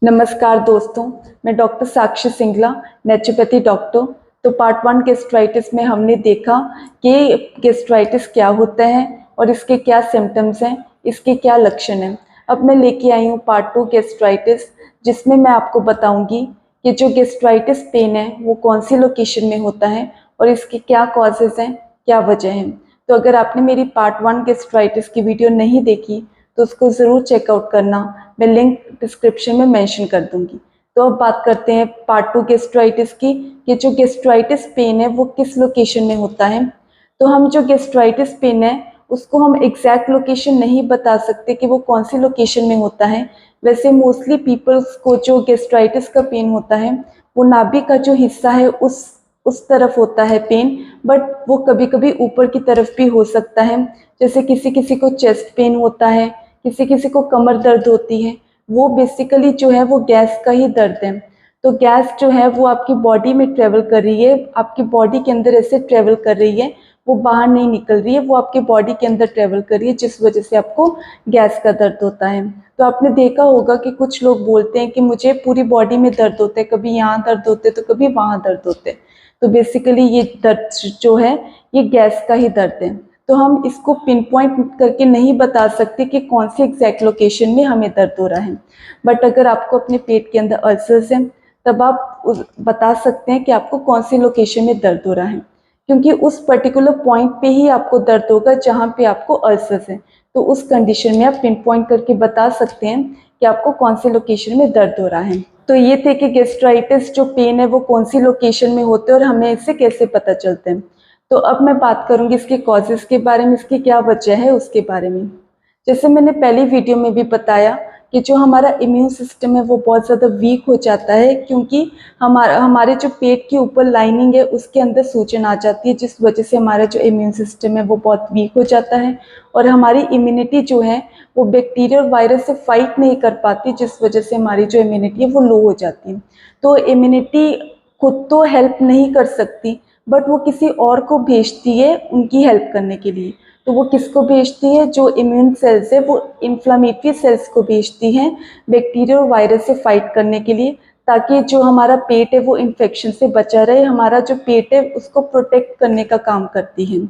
नमस्कार दोस्तों, मैं डॉक्टर साक्षी सिंगला, नेचुरोपैथी डॉक्टर। तो पार्ट 1 गैस्ट्राइटिस में हमने देखा कि गैस्ट्राइटिस क्या होता है और इसके क्या सिम्टम्स हैं, इसके क्या लक्षण हैं। अब मैं लेके आई हूँ पार्ट 2 गैस्ट्राइटिस, जिसमें मैं आपको बताऊंगी कि जो गैस्ट्राइटिस पेन है वो कौन सी लोकेशन में होता है और इसके क्या कॉजेज़ हैं, क्या वजह हैं। तो अगर आपने मेरी पार्ट 1 गैस्ट्राइटिस की वीडियो नहीं देखी तो उसको ज़रूर चेकआउट करना, मैं लिंक डिस्क्रिप्शन में मेंशन कर दूंगी। तो अब बात करते हैं पार्ट 2 गैस्ट्राइटिस की, कि जो गैस्ट्राइटिस पेन है वो किस लोकेशन में होता है। तो हम जो गैस्ट्राइटिस पेन है उसको हम एग्जैक्ट लोकेशन नहीं बता सकते कि वो कौन सी लोकेशन में होता है। वैसे मोस्टली पीपल्स को जो गैस्ट्राइटिस का पेन होता है वो नाभि का जो हिस्सा है उस तरफ होता है पेन, बट वो कभी कभी ऊपर की तरफ भी हो सकता है। जैसे किसी किसी को चेस्ट पेन होता है, किसी किसी को कमर दर्द होती है, वो बेसिकली जो है वो गैस का ही दर्द है। तो गैस जो है वो आपकी बॉडी में ट्रेवल कर रही है, आपकी बॉडी के अंदर ऐसे ट्रेवल कर रही है, वो बाहर नहीं निकल रही है, वो आपकी बॉडी के अंदर ट्रेवल कर रही है, जिस वजह से आपको गैस का दर्द होता है। तो आपने देखा होगा कि कुछ लोग बोलते हैं कि मुझे पूरी बॉडी में दर्द होता है, कभी यहाँ दर्द होते तो कभी वहाँ दर्द होते। तो बेसिकली ये दर्द जो है ये गैस का ही दर्द है। तो हम इसको पिन पॉइंट करके नहीं बता सकते कि कौन सी एग्जैक्ट लोकेशन में हमें दर्द हो रहा है। बट अगर आपको अपने पेट के अंदर अल्सर्स हैं तब आप बता सकते हैं कि आपको कौन सी लोकेशन में दर्द हो रहा है, क्योंकि उस पर्टिकुलर पॉइंट पे ही आपको दर्द होगा जहाँ पे आपको अल्सर्स हैं। तो उस कंडीशन में आप पिन पॉइंट करके बता सकते हैं कि आपको कौन सी लोकेशन में दर्द हो रहा है। तो ये थे कि गैस्ट्राइटिस जो पेन है वो कौन सी लोकेशन में होते हैं और हमें इससे कैसे पता चलते हैं। तो अब मैं बात करूंगी इसके कॉजेज़ के बारे में, इसकी क्या वजह है उसके बारे में। जैसे मैंने पहली वीडियो में भी बताया कि जो हमारा इम्यून सिस्टम है वो बहुत ज़्यादा वीक हो जाता है, क्योंकि हमारे जो पेट के ऊपर लाइनिंग है उसके अंदर सूजन आ जाती है, जिस वजह से हमारा जो इम्यून सिस्टम है वो बहुत वीक हो जाता है और हमारी इम्यूनिटी जो है वो बैक्टीरिया और वायरस से फाइट नहीं कर पाती, जिस वजह से हमारी जो इम्यूनिटी है वो लो हो जाती है। तो इम्यूनिटी खुद तो हेल्प नहीं कर सकती, बट वो किसी और को भेजती है उनकी हेल्प करने के लिए। तो वो किसको भेजती है? जो इम्यून सेल्स है वो इन्फ्लामेटरी सेल्स को भेजती हैं बैक्टीरिया और वायरस से फाइट करने के लिए, ताकि जो हमारा पेट है वो इन्फेक्शन से बचा रहे। हमारा जो पेट है उसको प्रोटेक्ट करने का काम करती है।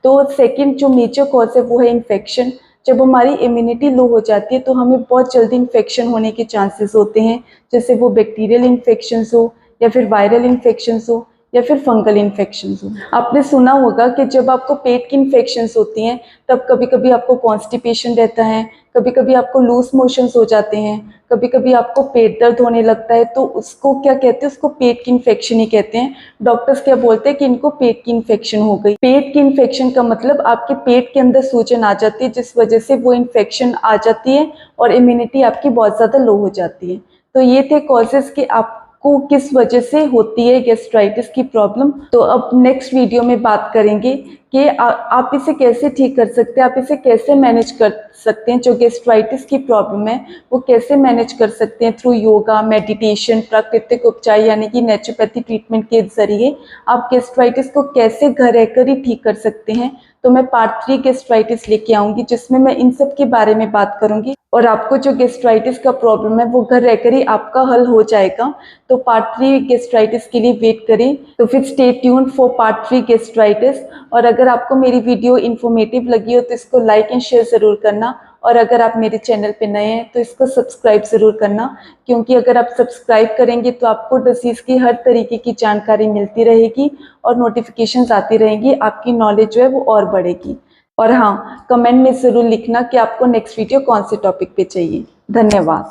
तो सेकंड जो मेजर कॉज है वो है इन्फेक्शन। जब हमारी इम्यूनिटी लो हो जाती है तो हमें बहुत जल्दी इन्फेक्शन होने के चांसेस होते हैं, जैसे वो बैक्टीरियल इन्फेक्शन हो या फिर वायरल इन्फेक्शन हो या फिर फंगल इन्फेक्शन हो। आपने सुना होगा कि जब आपको पेट की इन्फेक्शंस होती हैं तब कभी कभी आपको कॉन्स्टिपेशन रहता है, कभी कभी आपको लूज मोशंस हो जाते हैं, कभी कभी आपको पेट दर्द होने लगता है। तो उसको क्या कहते हैं? उसको पेट की इन्फेक्शन ही कहते हैं। डॉक्टर्स क्या बोलते हैं कि इनको पेट की इन्फेक्शन हो गई। पेट की इन्फेक्शन का मतलब आपके पेट के अंदर सूजन आ जाती है, जिस वजह से वो इन्फेक्शन आ जाती है और इम्यूनिटी आपकी बहुत ज़्यादा लो हो जाती है। तो ये थे कॉजेज़ कि आपको किस वजह से होती है गैस्ट्राइटिस की प्रॉब्लम। तो अब नेक्स्ट वीडियो में बात करेंगे कि आप इसे कैसे ठीक कर सकते हैं, आप इसे कैसे मैनेज कर सकते हैं। जो गैस्ट्राइटिस की प्रॉब्लम है वो कैसे मैनेज कर सकते हैं थ्रू योगा, मेडिटेशन, प्राकृतिक उपचार यानी कि नेचुरोपैथी ट्रीटमेंट के जरिए आप गैस्ट्राइटिस को कैसे घर रहकर ही ठीक कर सकते हैं। तो मैं पार्ट 3 गैस्ट्राइटिस लेके आऊँगी, जिसमें मैं इन सब के बारे में बात करूँगी और आपको जो गैस्ट्राइटिस का प्रॉब्लम है वो घर रहकर ही आपका हल हो जाएगा। तो पार्ट 3 गैस्ट्राइटिस के लिए वेट करें। तो फिर stay tuned for part 3 gastritis. और अगर आपको मेरी वीडियो इन्फॉर्मेटिव लगी हो तो इसको लाइक एंड शेयर ज़रूर करना, और अगर आप मेरे चैनल पे नए हैं तो इसको सब्सक्राइब ज़रूर करना, क्योंकि अगर आप सब्सक्राइब करेंगे तो आपको डिसीज़ की हर तरीके की जानकारी मिलती रहेगी और नोटिफिकेशंस आती रहेंगी, आपकी नॉलेज जो है वो और बढ़ेगी। और हाँ, कमेंट में ज़रूर लिखना कि आपको नेक्स्ट वीडियो कौन से टॉपिक पे चाहिए। धन्यवाद।